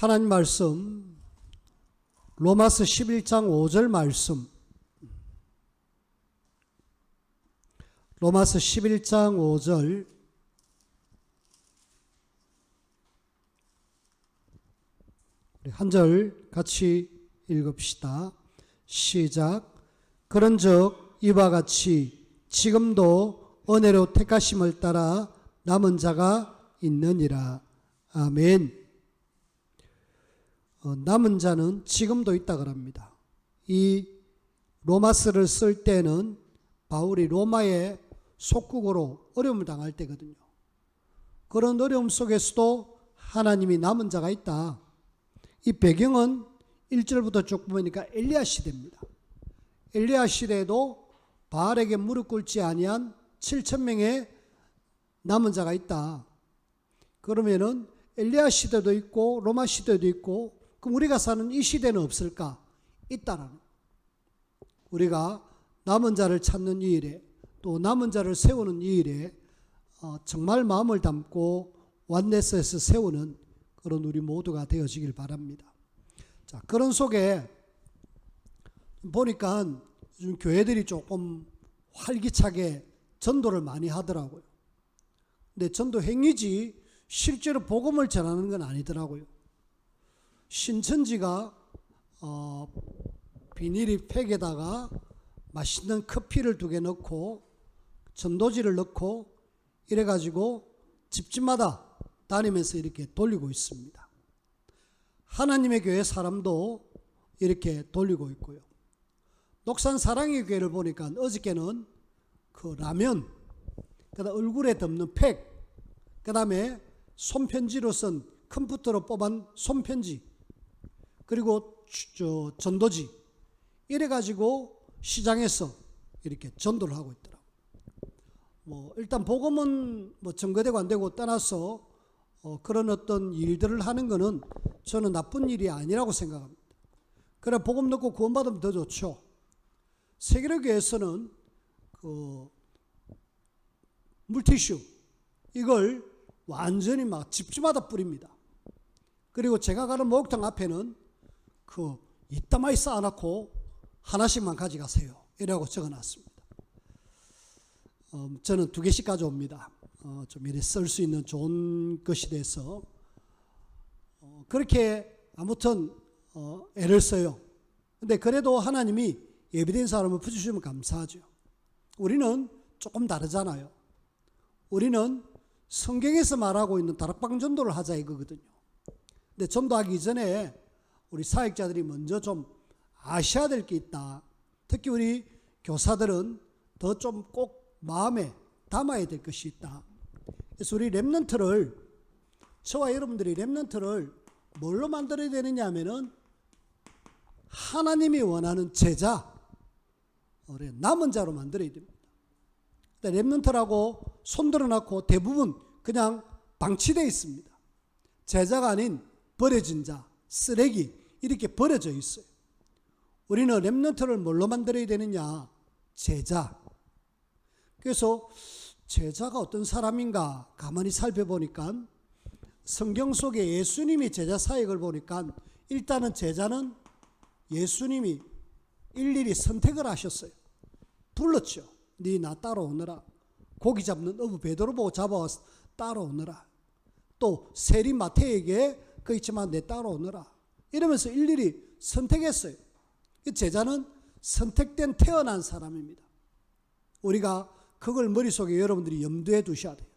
하나님 말씀 로마서 11장 5절 말씀, 로마서 11장 5절 한 절 같이 읽읍시다. 시작. 그런즉 이와 같이 지금도 은혜로 택하심을 따라 남은 자가 있느니라. 아멘. 남은 자는 지금도 있다 그럽니다. 이 로마서를 쓸 때는 바울이 로마의 속국으로 어려움을 당할 때거든요. 그런 어려움 속에서도 하나님이 남은 자가 있다. 이 배경은 1절부터 쭉 보니까 엘리야 시대입니다. 엘리야 시대에도 바알에게 무릎 꿇지 아니한 7,000명의 남은 자가 있다. 그러면은 엘리야 시대도 있고 로마 시대도 있고, 그럼 우리가 사는 이 시대는 없을까? 있다라는. 우리가 남은 자를 찾는 이 일에, 또 남은 자를 세우는 이 일에 정말 마음을 담고 완네스에서 세우는 그런 우리 모두가 되어지길 바랍니다. 자, 그런 속에 보니까 요즘 교회들이 조금 활기차게 전도를 많이 하더라고요. 근데 전도 행위지 실제로 복음을 전하는 건 아니더라고요. 신천지가 비닐이 팩에다가 맛있는 커피를 2개 넣고 전도지를 넣고 이래가지고 집집마다 다니면서 이렇게 돌리고 있습니다. 하나님의 교회 사람도 이렇게 돌리고 있고요. 녹산 사랑의 교회를 보니까 어저께는 그 라면, 그다음 얼굴에 덮는 팩, 그 다음에 손편지로 쓴 컴퓨터로 뽑은 손편지, 그리고 전도지, 이래가지고 시장에서 이렇게 전도를 하고 있더라고요. 일단 복음은 증거되고 안 되고 떠나서 그런 어떤 일들을 하는 거는 저는 나쁜 일이 아니라고 생각합니다. 그래, 복음 넣고 구원받으면 더 좋죠. 세계로 교회에서는 그 물티슈, 이걸 완전히 막 집집마다 뿌립니다. 그리고 제가 가는 목욕탕 앞에는 그 이따마이 쌓아놓고 하나씩만 가져가세요, 이라고 적어놨습니다. 저는 2개씩 가져옵니다. 좀 이렇게 쓸 수 있는 좋은 것이 돼서 그렇게 아무튼 애를 써요. 근데 그래도 하나님이 예비된 사람을 붙여주시면 감사하죠. 우리는 조금 다르잖아요. 우리는 성경에서 말하고 있는 다락방 전도를 하자 이거거든요. 근데 전도하기 전에 우리 사역자들이 먼저 좀 아셔야 될 게 있다. 특히 우리 교사들은 더 좀 꼭 마음에 담아야 될 것이 있다. 그래서 우리 렘넌트를, 저와 여러분들이 렘넌트를 뭘로 만들어야 되느냐 하면은 하나님이 원하는 제자, 남은 자로 만들어야 됩니다. 렘넌트라고 손들어놓고 대부분 그냥 방치되어 있습니다. 제자가 아닌 버려진 자, 쓰레기, 이렇게 버려져 있어요. 우리는 렘넌트를 뭘로 만들어야 되느냐? 제자. 그래서 제자가 어떤 사람인가 가만히 살펴보니까 성경 속에 예수님이 제자 사역을 보니까 일단은 제자는 예수님이 일일이 선택을 하셨어요. 불렀죠. 네 나 따라오너라. 고기 잡는 어부 베드로 보고 잡아와서 따라오너라. 또 세리 마태에게 그 있지만 내 따라오너라. 이러면서 일일이 선택했어요. 제자는 선택된 태어난 사람입니다. 우리가 그걸 머릿속에 여러분들이 염두에 두셔야 돼요.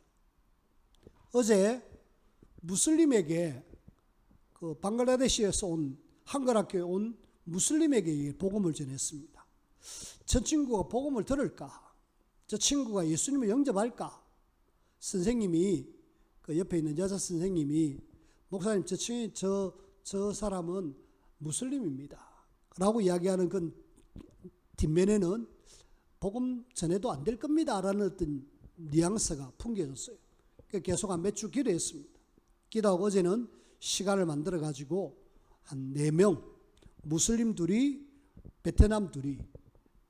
어제 무슬림에게, 그 방글라데시에서 온, 한글학교에 온 무슬림에게 복음을 전했습니다. 저 친구가 복음을 들을까? 저 친구가 예수님을 영접할까? 선생님이, 그 옆에 있는 여자 선생님이, 목사님, 저 사람은 무슬림입니다 라고 이야기하는 그 뒷면에는 복음 전해도 안 될 겁니다 라는 어떤 뉘앙스가 풍겨졌어요. 계속 한 몇 주 기도했습니다. 기도하고 어제는 시간을 만들어 가지고 한 4명, 무슬림 2이, 베트남 2이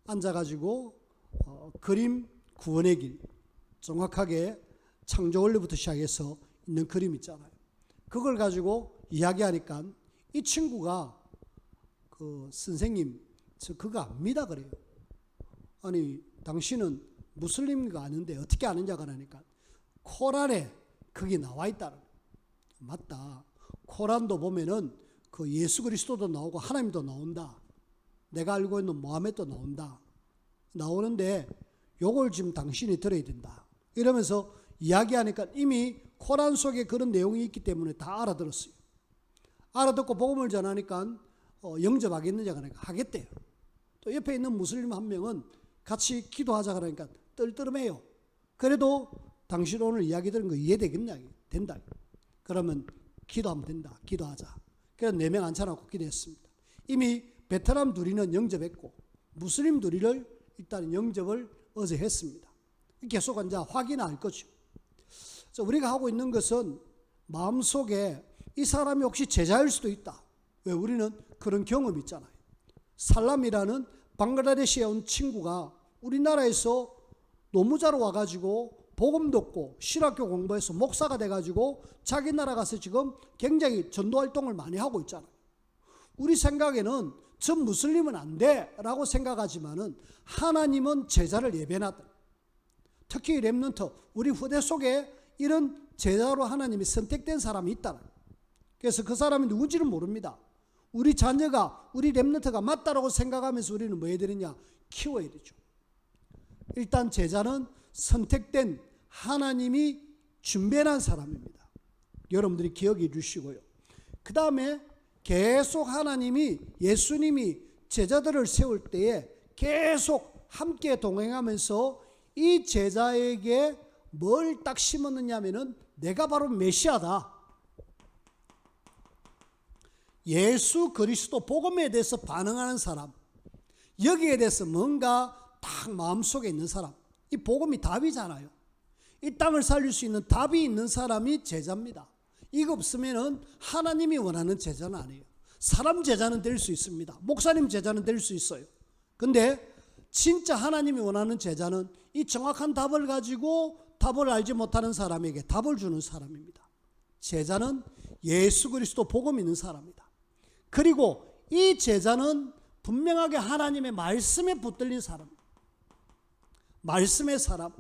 앉아가지고 그림 구원의 길, 정확하게 창조 원리부터 시작해서 있는 그림 있잖아요. 그걸 가지고 이야기하니까 이 친구가 선생님 저 그거 압니다 그래요. 아니 당신은 무슬림가 아는데 어떻게 아느냐 그러니까 코란에 그게 나와 있다. 맞다. 코란도 보면은 그 예수 그리스도도 나오고 하나님도 나온다. 내가 알고 있는 모하메도 나온다. 나오는데 요걸 지금 당신이 들어야 된다. 이러면서 이야기하니까 이미 코란 속에 그런 내용이 있기 때문에 다 알아들었어요. 알아듣고 복음을 전하니까 영접하겠느냐 그러니까 하겠대요. 또 옆에 있는 무슬림 한 명은 같이 기도하자 그러니까 떨떠름해요. 그래도 당신 오늘 이야기 들은 거 이해되겠냐? 된다. 그러면 기도하면 된다. 기도하자. 그래서 4명 앉혀놓고 기도했습니다. 이미 베트남 둘이는 영접했고 무슬림 둘이를 일단 영접을 어제 했습니다. 계속 이제 확인할 거죠. 우리가 하고 있는 것은 마음속에 이 사람이 혹시 제자일 수도 있다. 왜? 우리는 그런 경험이 있잖아요. 살람이라는 방글라데시에 온 친구가 우리나라에서 노무자로 와가지고 복음 듣고 신학교 공부해서 목사가 돼가지고 자기 나라 가서 지금 굉장히 전도활동을 많이 하고 있잖아요. 우리 생각에는 저 무슬림은 안 돼 라고 생각하지만은 하나님은 제자를 예배하다. 특히 렘넌트 우리 후대 속에 이런 제자로 하나님이 선택된 사람이 있다. 그래서 그 사람이 누군지는 모릅니다. 우리 자녀가 우리 렘넌트가 맞다라고 생각하면서 우리는 뭐 해야 되느냐? 키워야 되죠. 일단 제자는 선택된 하나님이 준비한 사람입니다. 여러분들이 기억해 주시고요. 그 다음에 계속 하나님이 예수님이 제자들을 세울 때에 계속 함께 동행하면서 이 제자에게 뭘 딱 심었느냐 하면은 내가 바로 메시아다. 예수 그리스도 복음에 대해서 반응하는 사람, 여기에 대해서 뭔가 딱 마음속에 있는 사람, 이 복음이 답이잖아요. 이 땅을 살릴 수 있는 답이 있는 사람이 제자입니다. 이거 없으면은 하나님이 원하는 제자는 아니에요. 사람 제자는 될 수 있습니다. 목사님 제자는 될 수 있어요. 근데 진짜 하나님이 원하는 제자는 이 정확한 답을 가지고 답을 알지 못하는 사람에게 답을 주는 사람입니다. 제자는 예수 그리스도 복음 있는 사람이다. 그리고 이 제자는 분명하게 하나님의 말씀에 붙들린 사람, 말씀의 사람.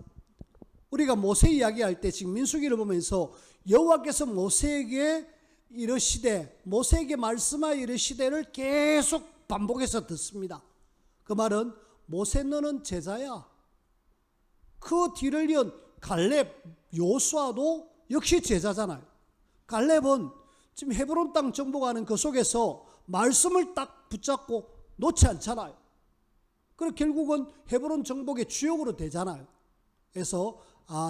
우리가 모세 이야기할 때 지금 민수기를 보면서 여호와께서 모세에게 이르시되, 모세에게 말씀하여 이르시되를 계속 반복해서 듣습니다. 그 말은 모세 너는 제자야. 그 뒤를 이은 갈렙, 요수아도 역시 제자잖아요. 갈렙은 지금 헤브론 땅 정복하는 그 속에서 말씀을 딱 붙잡고 놓지 않잖아요. 그리고 결국은 헤브론 정복의 주역으로 되잖아요. 그래서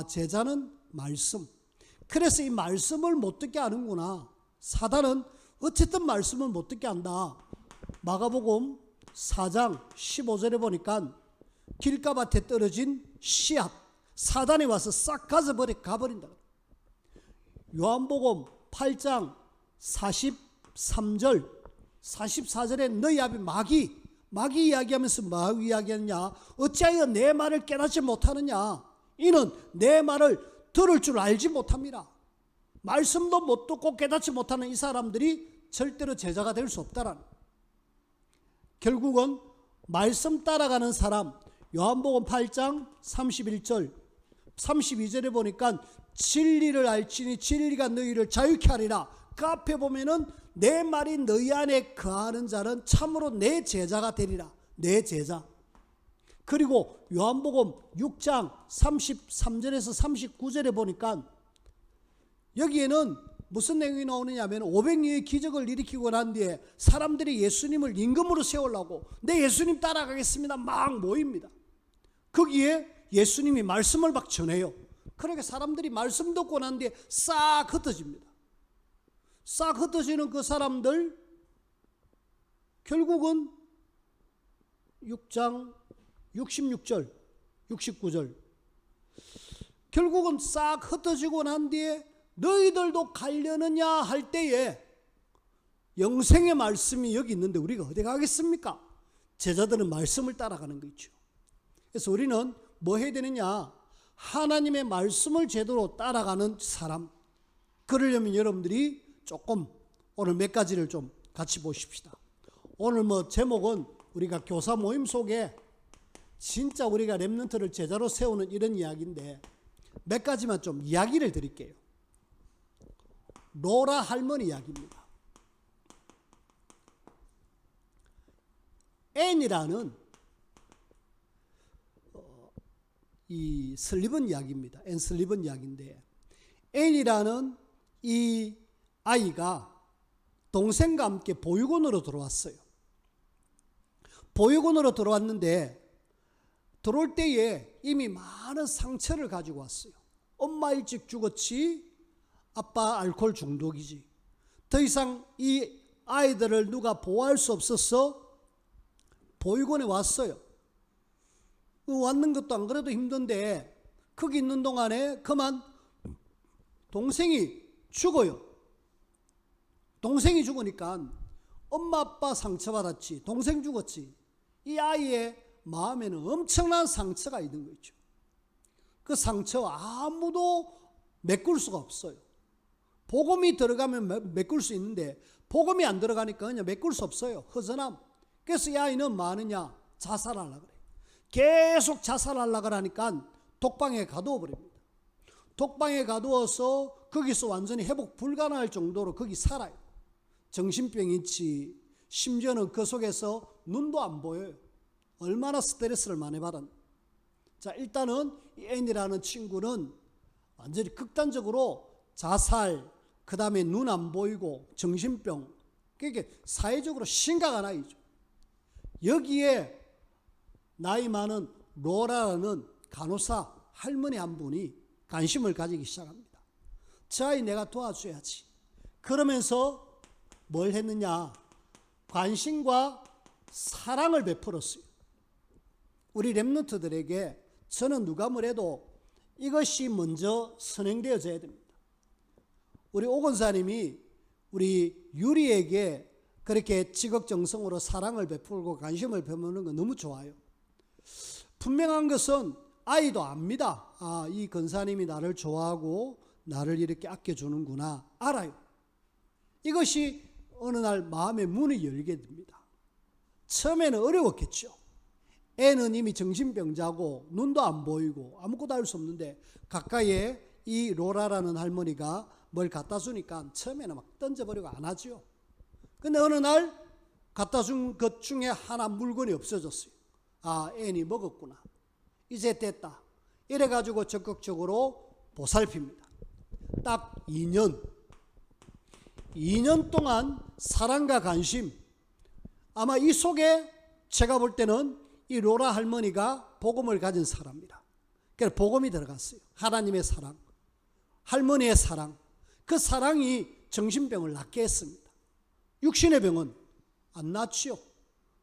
제자는 말씀. 그래서 이 말씀을 못 듣게 하는구나. 사단은 어쨌든 말씀을 못 듣게 한다. 마가복음 4장 15절에 보니까 길가밭에 떨어진 씨앗, 사단이 와서 싹 가버린다. 요한복음 8장 43절 44절에 너희 아비 마귀 이야기하면서 뭐 이야기하느냐? 어찌하여 내 말을 깨닫지 못하느냐? 이는 내 말을 들을 줄 알지 못합니다. 말씀도 못 듣고 깨닫지 못하는 이 사람들이 절대로 제자가 될 수 없다라는. 결국은 말씀 따라가는 사람, 요한복음 8장 31절 32절에 보니까 진리를 알지니 진리가 너희를 자유케 하리라. 그 앞에 보면은 내 말이 너희 안에 거하는 자는 참으로 내 제자가 되리라. 내 제자. 그리고 요한복음 6장 33절에서 39절에 보니까 여기에는 무슨 내용이 나오느냐 하면 500여의 기적을 일으키고 난 뒤에 사람들이 예수님을 임금으로 세우려고 내 예수님 따라가겠습니다 막 모입니다. 거기에 예수님이 말씀을 막 전해요. 그렇게 사람들이 말씀 듣고 난 뒤에 싹 흩어집니다. 싹 흩어지는 그 사람들 결국은 6장 66절 69절 결국은 싹 흩어지고 난 뒤에 너희들도 가려느냐 할 때에 영생의 말씀이 여기 있는데 우리가 어디 가겠습니까? 제자들은 말씀을 따라가는 거 있죠. 그래서 우리는 뭐 해야 되느냐? 하나님의 말씀을 제대로 따라가는 사람. 그러려면 여러분들이 조금 오늘 몇 가지를 좀 같이 보십시다. 오늘 제목은 우리가 교사 모임 속에 진짜 우리가 렘넌트를 제자로 세우는 이런 이야기인데 몇 가지만 좀 이야기를 드릴게요. 로라 할머니 이야기입니다. 앤이라는 이 슬리번 이야기입니다. 앤 슬리번 이야기인데 앤이라는 이 아이가 동생과 함께 보육원으로 들어왔어요. 보육원으로 들어왔는데 들어올 때에 이미 많은 상처를 가지고 왔어요. 엄마 일찍 죽었지, 아빠 알코올 중독이지. 더 이상 이 아이들을 누가 보호할 수 없어서 보육원에 왔어요. 왔는 것도 안 그래도 힘든데 거기 있는 동안에 그만 동생이 죽어요. 동생이 죽으니까 엄마 아빠 상처받았지, 동생 죽었지. 이 아이의 마음에는 엄청난 상처가 있는 거죠. 그 상처 아무도 메꿀 수가 없어요. 복음이 들어가면 메꿀 수 있는데 복음이 안 들어가니까 그냥 메꿀 수 없어요. 허전함. 그래서 이 아이는 뭐 하느냐? 자살하려고 그래요. 계속 자살하려고 하니까 독방에 가두어 버립니다. 독방에 가두어서 거기서 완전히 회복 불가능할 정도로 거기 살아요. 정신병이 있지. 심지어는 그 속에서 눈도 안 보여요. 얼마나 스트레스를 많이 받았나. 자, 일단은 이 앤이라는 친구는 완전히 극단적으로 자살, 그 다음에 눈 안 보이고 정신병, 그게 사회적으로 심각한 아이죠. 여기에 나이 많은 로라라는 간호사 할머니 한 분이 관심을 가지기 시작합니다. 저 아이 내가 도와줘야지. 그러면서 뭘 했느냐? 관심과 사랑을 베풀었어요. 우리 렘넌트들에게 저는 누가 뭐래도 이것이 먼저 선행되어져야 됩니다. 우리 오 권사님이 우리 유리에게 그렇게 지극정성으로 사랑을 베풀고 관심을 베푸는 건 너무 좋아요. 분명한 것은 아이도 압니다. 아, 이 권사님이 나를 좋아하고 나를 이렇게 아껴주는구나. 알아요. 이것이 어느 날 마음의 문이 열게 됩니다. 처음에는 어려웠겠죠. 애는 이미 정신병자고 눈도 안 보이고 아무것도 알 수 없는데 가까이에 이 로라라는 할머니가 뭘 갖다 주니까 처음에는 막 던져버리고 안 하죠. 근데 어느 날 갖다 준 것 중에 하나 물건이 없어졌어요. 아, 앤이 먹었구나. 이제 됐다. 이래가지고 적극적으로 보살핍니다. 딱 2년 동안 사랑과 관심. 아마 이 속에 제가 볼 때는 이 로라 할머니가 복음을 가진 사람이라. 그래서 복음이 들어갔어요. 하나님의 사랑, 할머니의 사랑. 그 사랑이 정신병을 낫게 했습니다. 육신의 병은 안 낫지요.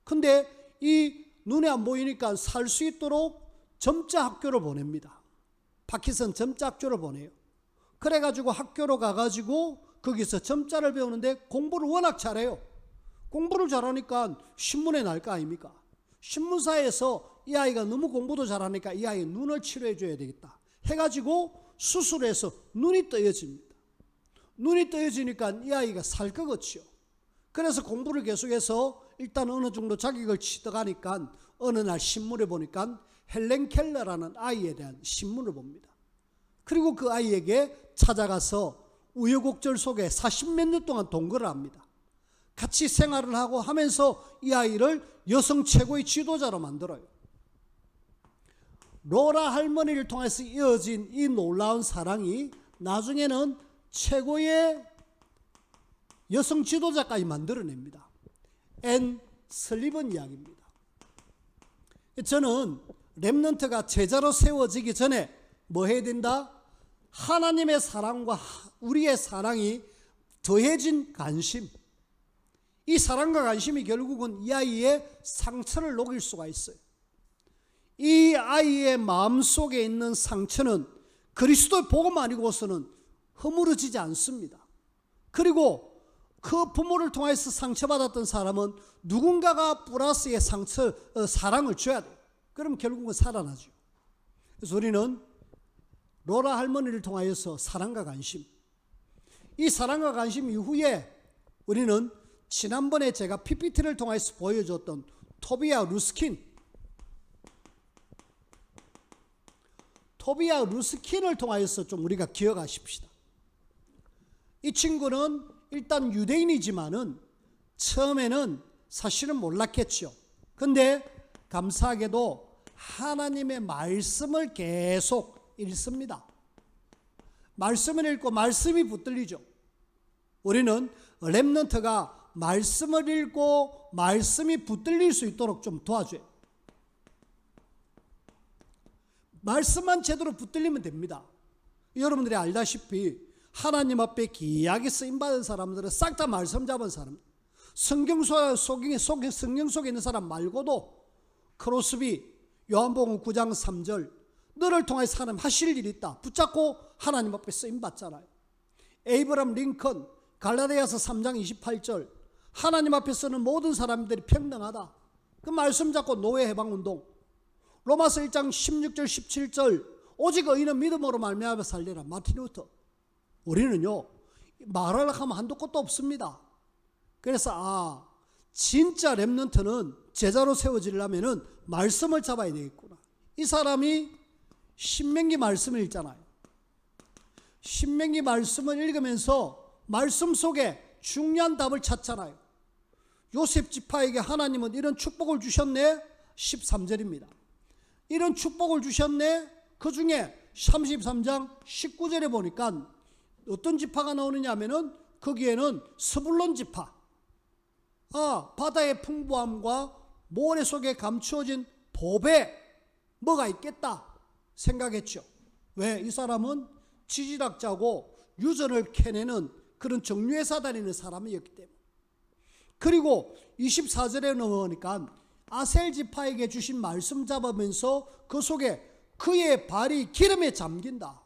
근데 이 눈에 안 보이니까 살 수 있도록 점자 학교를 보냅니다. 파키스탄 점자 학교를 보내요. 그래가지고 학교로 가가지고 거기서 점자를 배우는데 공부를 워낙 잘해요. 공부를 잘하니까 신문에 날 거 아닙니까? 신문사에서 이 아이가 너무 공부도 잘하니까 이 아이의 눈을 치료해 줘야 되겠다 해가지고 수술해서 눈이 떠여집니다. 눈이 떠여지니까 이 아이가 살 것 같죠. 그래서 공부를 계속해서 일단 어느 정도 자격을 취득하니까 어느 날 신문에 보니까 헬렌 켈러라는 아이에 대한 신문을 봅니다. 그리고 그 아이에게 찾아가서 우여곡절 속에 40몇 년 동안 동거를 합니다. 같이 생활을 하고 하면서 이 아이를 여성 최고의 지도자로 만들어요. 로라 할머니를 통해서 이어진 이 놀라운 사랑이 나중에는 최고의 여성 지도자까지 만들어냅니다. 앤 슬리번 이야기입니다. 저는 렘넌트가 제자로 세워지기 전에 뭐 해야 된다? 하나님의 사랑과 우리의 사랑이 더해진 관심. 이 사랑과 관심이 결국은 이 아이의 상처를 녹일 수가 있어요. 이 아이의 마음속에 있는 상처는 그리스도의 복음 아니고서는 허물어지지 않습니다. 그리고 그 부모를 통해서 상처받았던 사람은 누군가가 플러스의 사랑을 줘야 돼요. 그럼 결국은 살아나죠. 그래서 우리는 로라 할머니를 통하여서 사랑과 관심, 이 사랑과 관심 이후에 우리는 지난번에 제가 PPT를 통해서 보여줬던 토비아 루스킨을 통하여서 좀 우리가 기억하십시다. 이 친구는 일단 유대인이지만은 처음에는 사실은 몰랐겠죠. 근데 감사하게도 하나님의 말씀을 계속 읽습니다. 말씀을 읽고 말씀이 붙들리죠. 우리는 렘넌트가 말씀을 읽고 말씀이 붙들릴 수 있도록 좀 도와줘요. 말씀만 제대로 붙들리면 됩니다. 여러분들이 알다시피 하나님 앞에 귀하게 쓰임받은 사람들은 싹 다 말씀 잡은 사람, 성경 속에 있는 사람 말고도 크로스비, 요한복음 9장 3절, 너를 통해서 하나님 하실 일이 있다 붙잡고 하나님 앞에 쓰임받잖아요. 에이브람 링컨, 갈라디아서 3장 28절, 하나님 앞에 서는 모든 사람들이 평등하다. 그 말씀 잡고 노예해방운동, 로마서 1장 16절 17절, 오직 의인은 믿음으로 말미암아 살리라, 마틴 루터. 우리는요, 말하려고 하면 한도 끝도 없습니다. 그래서 진짜 렘넌트는 제자로 세워지려면 말씀을 잡아야 되겠구나. 이 사람이 신명기 말씀을 읽잖아요. 신명기 말씀을 읽으면서 말씀 속에 중요한 답을 찾잖아요. 요셉 지파에게 하나님은 이런 축복을 주셨네. 13절입니다. 이런 축복을 주셨네. 그 중에 33장 19절에 보니까 어떤 지파가 나오느냐 하면은 거기에는 스불론 지파, 바다의 풍부함과 모래 속에 감추어진 보배 뭐가 있겠다 생각했죠. 왜? 이 사람은 지질학자고 유전을 캐내는 그런 정류회사 다니는 사람이었기 때문에. 그리고 24절에 넘어오니까 아셀 지파에게 주신 말씀 잡으면서 그 속에 그의 발이 기름에 잠긴다.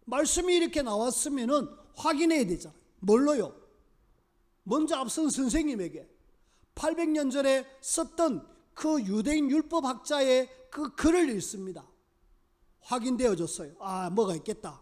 말씀이 이렇게 나왔으면은 확인해야 되잖아요. 뭘로요? 먼저 앞선 선생님에게 800년 전에 썼던 그 유대인 율법학자의 그 글을 읽습니다. 확인되어졌어요. 뭐가 있겠다.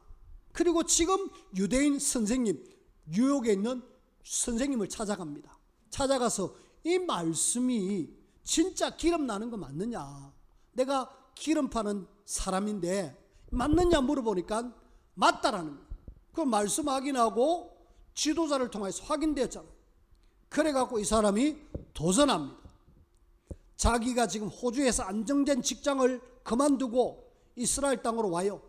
그리고 지금 유대인 선생님, 뉴욕에 있는 선생님을 찾아갑니다. 찾아가서 이 말씀이 진짜 기름 나는 거 맞느냐? 내가 기름 파는 사람인데 맞느냐 물어보니까 맞다라는 거예요. 그 말씀 확인하고 지도자를 통해서 확인되었잖아요. 그래갖고 이 사람이 도전합니다. 자기가 지금 호주에서 안정된 직장을 그만두고 이스라엘 땅으로 와요.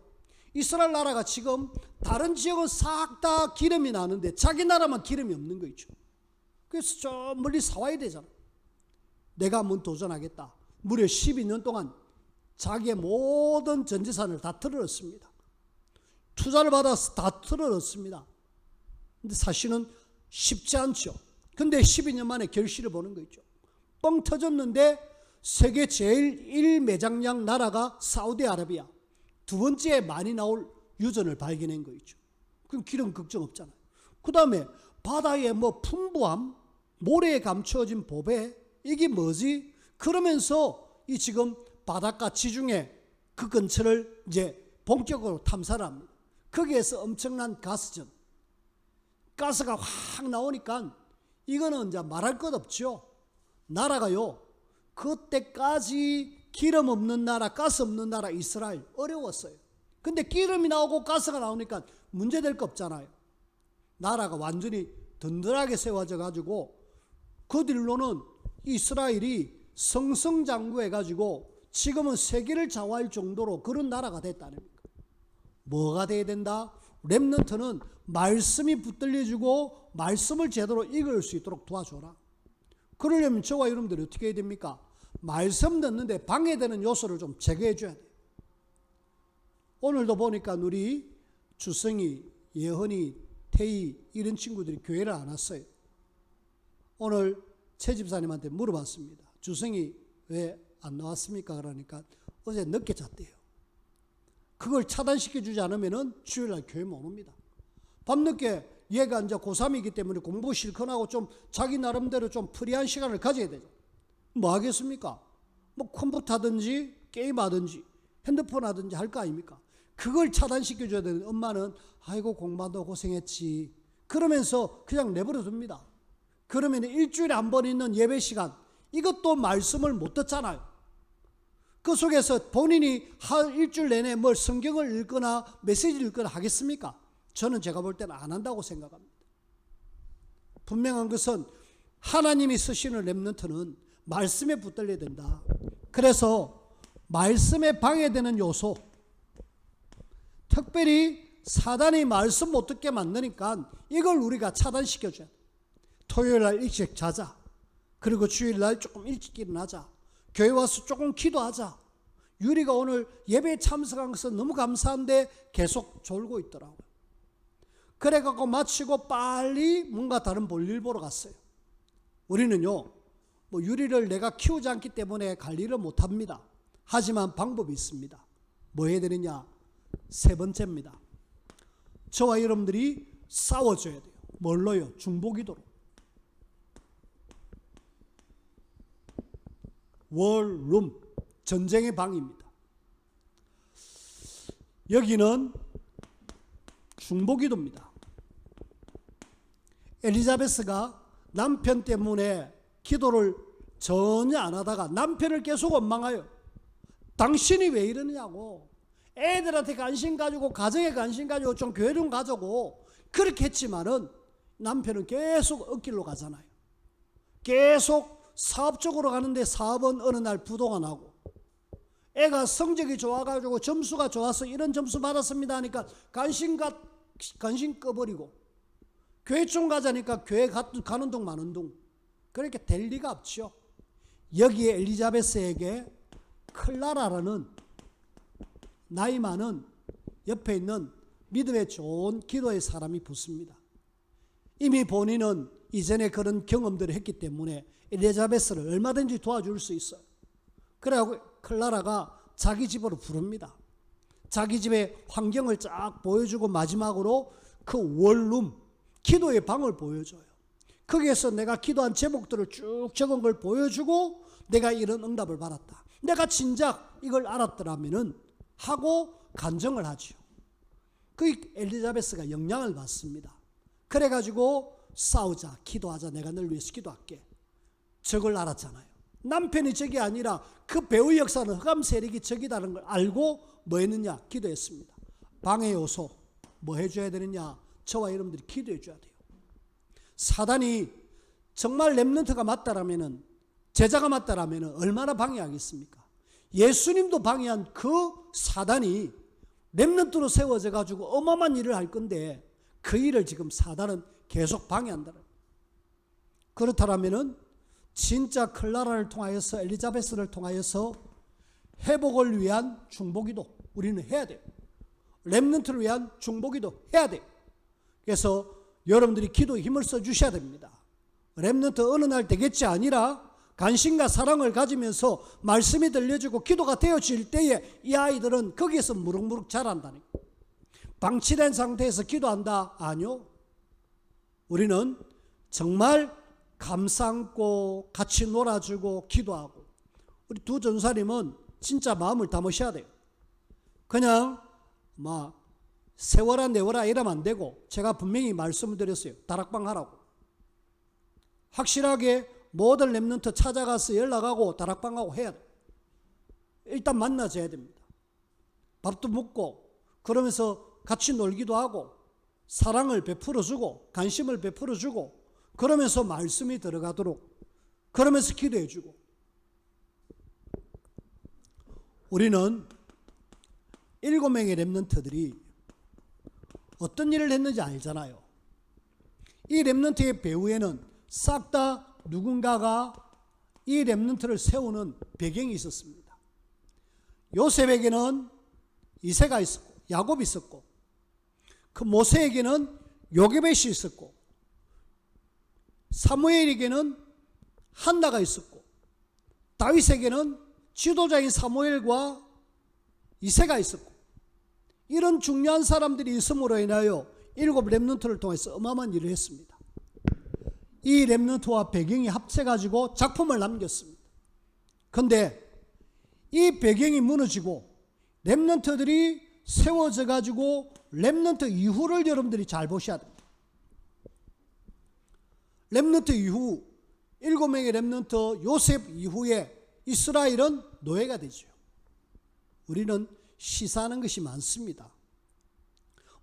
이스라엘 나라가 지금 다른 지역은 싹 다 기름이 나는데 자기 나라만 기름이 없는 거 있죠. 그래서 저 멀리 사와야 되잖아. 내가 한번 도전하겠다. 무려 12년 동안 자기의 모든 전 재산을 다 털어넣습니다. 투자를 받아서 다 털어넣습니다. 근데 사실은 쉽지 않죠. 근데 12년 만에 결실을 보는 거 있죠. 뻥 터졌는데 세계 제일 1매장량 나라가 사우디아라비아, 두 번째에 많이 나올 유전을 발견한 거 있죠. 그럼 기름 걱정 없잖아요. 그 다음에 바다의 풍부함, 모래에 감추어진 보배, 이게 뭐지? 그러면서 이 지금 바닷가 지중해 그 근처를 이제 본격적으로 탐사를 합니다. 거기에서 엄청난 가스전, 가스가 확 나오니까 이거는 이제 말할 것 없죠. 나라가요, 그때까지 기름 없는 나라, 가스 없는 나라 이스라엘 어려웠어요. 근데 기름이 나오고 가스가 나오니까 문제될 거 없잖아요. 나라가 완전히 든든하게 세워져 가지고 그 뒤로는 이스라엘이 성성장구해 가지고 지금은 세계를 좌우할 정도로 그런 나라가 됐다는 겁니다. 뭐가 돼야 된다? 렘넌트는 말씀이 붙들려주고 말씀을 제대로 읽을 수 있도록 도와줘라. 그러려면 저와 여러분들이 어떻게 해야 됩니까? 말씀 듣는데 방해되는 요소를 좀 제거해 줘야 돼요. 오늘도 보니까 우리 주성이, 예헌이, 태희 이런 친구들이 교회를 안 왔어요. 오늘 최 집사님한테 물어봤습니다. 주성이 왜 안 나왔습니까? 그러니까 어제 늦게 잤대요. 그걸 차단시켜주지 않으면 주일날 교회 못 옵니다. 밤늦게 얘가 이제 고3이기 때문에 공부 실컷하고 좀 자기 나름대로 좀 프리한 시간을 가져야 되죠. 뭐 하겠습니까? 컴퓨터 하든지 게임하든지 핸드폰 하든지 할 거 아닙니까? 그걸 차단시켜줘야 되는 엄마는 아이고 공부한다고 고생했지 그러면서 그냥 내버려 둡니다. 그러면 일주일에 한 번 있는 예배 시간, 이것도 말씀을 못 듣잖아요. 그 속에서 본인이 일주일 내내 뭘 성경을 읽거나 메시지를 읽거나 하겠습니까? 저는 제가 볼 때는 안 한다고 생각합니다. 분명한 것은 하나님이 쓰시는 렘넌트는 말씀에 붙들려야 된다. 그래서 말씀에 방해되는 요소, 특별히 사단이 말씀 못 듣게 만드니까 이걸 우리가 차단시켜줘야 돼. 토요일날 일찍 자자. 그리고 주일날 조금 일찍 일어나자. 교회 와서 조금 기도하자. 유리가 오늘 예배에 참석한 것은 너무 감사한데 계속 졸고 있더라고요. 그래갖고 마치고 빨리 뭔가 다른 볼일 보러 갔어요. 우리는요, 유리를 내가 키우지 않기 때문에 관리를 못합니다. 하지만 방법이 있습니다. 뭐 해야 되느냐? 세 번째입니다. 저와 여러분들이 싸워줘야 돼요. 뭘로요? 중보기도로. 월룸, 전쟁의 방입니다. 여기는 중보기도입니다. 엘리자베스가 남편 때문에 기도를 전혀 안 하다가 남편을 계속 원망해요. 당신이 왜 이러느냐고. 애들한테 관심 가지고, 가정에 관심 가지고, 좀 교회 좀 가자고 그렇게 했지만은 남편은 계속 엇길로 가잖아요. 계속 사업적으로 가는데 사업은 어느 날 부도가 나고, 애가 성적이 좋아가지고 점수가 좋아서 이런 점수 받았습니다 하니까 관심 꺼버리고, 교회 좀 가자니까 교회 가는 둥 마는 둥. 그렇게 될 리가 없죠. 여기에 엘리자베스에게 클라라라는 나이 많은 옆에 있는 믿음에 좋은 기도의 사람이 붙습니다. 이미 본인은 이전에 그런 경험들을 했기 때문에 엘리자베스를 얼마든지 도와줄 수 있어요. 그래갖고 클라라가 자기 집으로 부릅니다. 자기 집의 환경을 쫙 보여주고 마지막으로 그 원룸, 기도의 방을 보여줘요. 거기에서 내가 기도한 제목들을 쭉 적은 걸 보여주고 내가 이런 응답을 받았다. 내가 진작 이걸 알았더라면은 하고 간증을 하죠. 그 엘리자베스가 영향을 받습니다. 그래가지고 싸우자, 기도하자, 내가 널 위해서 기도할게. 적을 알았잖아요. 남편이 적이 아니라 그 배후의 역사는 흑암 세력이 적이라는 걸 알고 뭐 했느냐? 기도했습니다. 방해 요소 뭐 해줘야 되느냐? 저와 여러분들이 기도해 줘야 돼요. 사단이 정말 렘넌트가 맞다라면은, 제자가 맞다라면은 얼마나 방해하겠습니까? 예수님도 방해한 그 사단이 렘넌트로 세워져 가지고 어마어마한 일을 할 건데 그 일을 지금 사단은 계속 방해한다. 그렇다면은 진짜 클라라를 통하여서, 엘리자베스를 통하여서 회복을 위한 중보기도 우리는 해야 돼요. 렘넌트를 위한 중보기도 해야 돼요. 그래서 여러분들이 기도에 힘을 써주셔야 됩니다. 렘넌트 어느 날 되겠지 아니라 관심과 사랑을 가지면서 말씀이 들려지고 기도가 되어질 때에 이 아이들은 거기에서 무럭무럭 자란다니까. 방치된 상태에서 기도한다? 아니요. 우리는 정말 감싸안고 같이 놀아주고 기도하고. 우리 두 전사님은 진짜 마음을 담으셔야 돼요. 그냥 막 세워라 내워라 이러면 안 되고, 제가 분명히 말씀을 드렸어요. 다락방 하라고. 확실하게 모든 렘넌트 찾아가서 연락하고 다락방하고 해야 돼요. 일단 만나줘야 됩니다. 밥도 먹고 그러면서 같이 놀기도 하고 사랑을 베풀어주고 관심을 베풀어주고 그러면서 말씀이 들어가도록, 그러면서 기도해주고. 우리는 7명의 렘넌트들이 어떤 일을 했는지 알잖아요. 이 렘넌트의 배후에는 싹 다 누군가가 이 렘넌트를 세우는 배경이 있었습니다. 요셉에게는 이새가 있었고 야곱이 있었고, 그 모세에게는 요게벳이 있었고, 사무엘에게는 한나가 있었고, 다윗에게는 지도자인 사무엘과 이새가 있었고, 이런 중요한 사람들이 있음으로 인하여 7 렘넌트를 통해서 어마어마한 일을 했습니다. 이 렘넌트와 배경이 합쳐가지고 작품을 남겼습니다. 그런데 이 배경이 무너지고 렘넌트들이 세워져 가지고 렘넌트 이후를 여러분들이 잘 보셔야 됩니다. 렘넌트 이후 7명의 렘넌트 요셉 이후에 이스라엘은 노예가 되죠. 우리는 시사하는 것이 많습니다.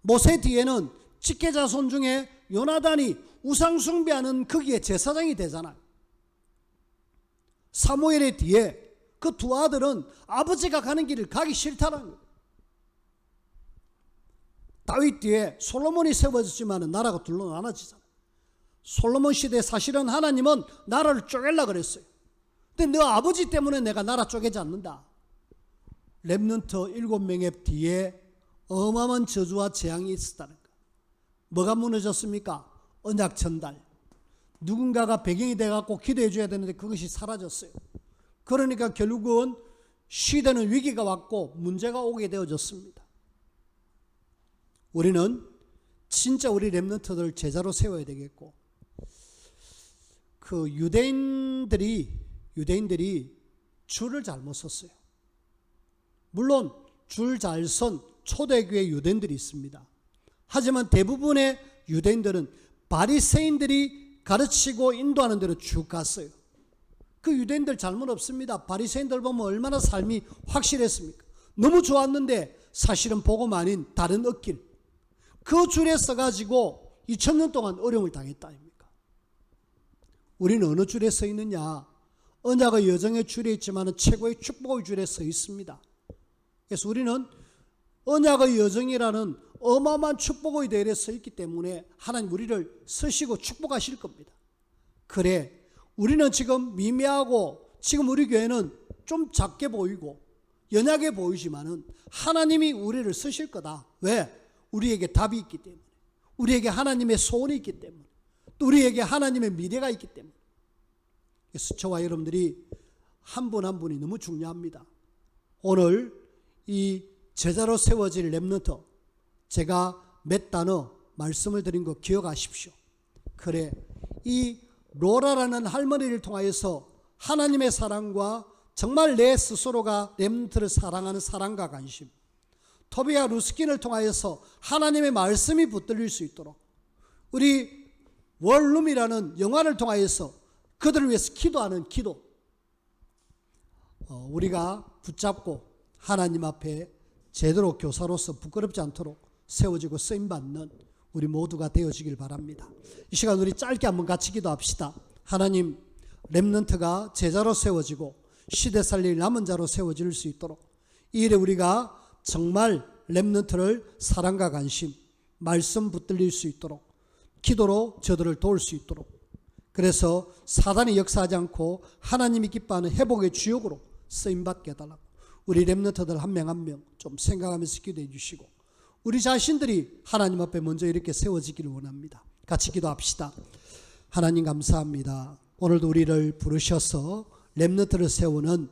모세 뒤에는 직계자손 중에 요나단이 우상숭배하는 거기에 제사장이 되잖아요. 사무엘의 뒤에 그 두 아들은 아버지가 가는 길을 가기 싫다는 거예요. 다윗 뒤에 솔로몬이 세워졌지만 나라가 둘로 나눠지잖아요. 솔로몬 시대에 사실은 하나님은 나라를 쪼개려고 그랬어요. 근데 너 아버지 때문에 내가 나라 쪼개지 않는다. 렘넌트 7명의 뒤에 어마어마한 저주와 재앙이 있었다는 거. 뭐가 무너졌습니까? 언약 전달. 누군가가 배경이 돼갖고 기도해 줘야 되는데 그것이 사라졌어요. 그러니까 결국은 시대는 위기가 왔고 문제가 오게 되어졌습니다. 우리는 진짜 우리 렘넌트들을 제자로 세워야 되겠고, 그 유대인들이 줄을 잘못 섰어요. 물론 줄 잘 선 초대교회 유대인들이 있습니다. 하지만 대부분의 유대인들은 바리새인들이 가르치고 인도하는 대로 쭉 갔어요. 그 유대인들 잘못 없습니다. 바리새인들 보면 얼마나 삶이 확실했습니까? 너무 좋았는데 사실은 복음 아닌 다른 엇길, 그 줄에 서가지고 2000년 동안 어려움을 당했다 아닙니까? 우리는 어느 줄에 서 있느냐? 언약의 여정의 줄에 있지만 최고의 축복의 줄에 서 있습니다. 그래서 우리는 언약의 여정이라는 어마어마한 축복의 대열에 서 있기 때문에 하나님 우리를 쓰시고 축복하실 겁니다. 그래, 우리는 지금 미미하고 지금 우리 교회는 좀 작게 보이고 연약해 보이지만은 하나님이 우리를 쓰실 거다. 왜? 우리에게 답이 있기 때문에, 우리에게 하나님의 소원이 있기 때문에, 또 우리에게 하나님의 미래가 있기 때문에. 그래서 저와 여러분들이 한 분 한 분이 너무 중요합니다. 오늘 이 제자로 세워질 렘넌트, 제가 몇 단어 말씀을 드린 거 기억하십시오. 그래, 이 로라라는 할머니를 통하여서 하나님의 사랑과 정말 내 스스로가 렘넌트를 사랑하는 사랑과 관심, 토비와 루스킨을 통하여서 하나님의 말씀이 붙들릴 수 있도록, 우리 월룸이라는 영화를 통하여서 그들을 위해서 기도하는 기도, 우리가 붙잡고 하나님 앞에 제대로 교사로서 부끄럽지 않도록 세워지고 쓰임받는 우리 모두가 되어지길 바랍니다. 이 시간 우리 짧게 한번 같이 기도합시다. 하나님, 렘넌트가 제자로 세워지고 시대 살릴 남은 자로 세워질 수 있도록, 이 일에 우리가 정말 렘넌트를 사랑과 관심, 말씀 붙들릴 수 있도록 기도로 저들을 도울 수 있도록, 그래서 사단이 역사하지 않고 하나님이 기뻐하는 회복의 주역으로 쓰임받게 해달라고 우리 렘넌트들 한 명 한 명 좀 생각하면서 기도해 주시고, 우리 자신들이 하나님 앞에 먼저 이렇게 세워지기를 원합니다. 같이 기도합시다. 하나님 감사합니다. 오늘도 우리를 부르셔서 렘넌트를 세우는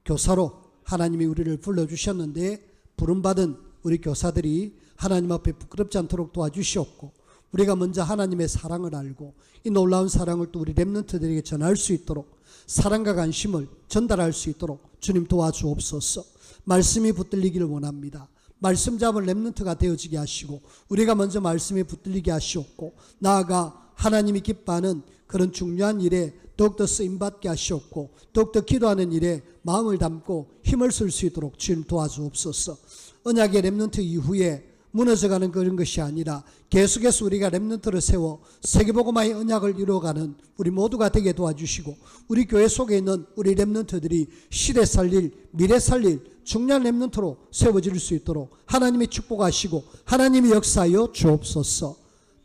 교사로 하나님이 우리를 불러주셨는데, 부름받은 우리 교사들이 하나님 앞에 부끄럽지 않도록 도와주시옵고, 우리가 먼저 하나님의 사랑을 알고 이 놀라운 사랑을 또 우리 렘넌트들에게 전할 수 있도록, 사랑과 관심을 전달할 수 있도록 주님 도와주옵소서. 말씀이 붙들리기를 원합니다. 말씀 잡은 렘넌트가 되어지게 하시고, 우리가 먼저 말씀에 붙들리게 하시옵고, 나아가 하나님이 기뻐하는 그런 중요한 일에 더욱더 쓰임받게 하시옵고, 더욱더 기도하는 일에 마음을 담고 힘을 쓸 수 있도록 주님 도와주옵소서. 언약의 렘넌트 이후에 무너져가는 그런 것이 아니라 계속해서 우리가 렘넌트를 세워 세계복음화의 언약을 이루어가는 우리 모두가 되게 도와주시고, 우리 교회 속에 있는 우리 렘넌트들이 시대 살릴, 미래 살릴 중요한 렘넌트로 세워질 수 있도록 하나님이 축복하시고 하나님이 역사하여 주옵소서.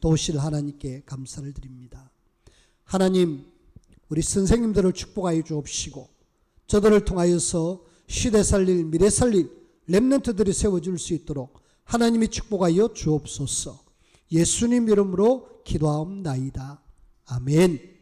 도우실 하나님께 감사를 드립니다. 하나님, 우리 선생님들을 축복하여 주옵시고, 저들을 통하여서 시대 살릴, 미래 살릴 렘넌트들이 세워질 수 있도록 하나님이 축복하여 주옵소서. 예수님 이름으로 기도하옵나이다. 아멘.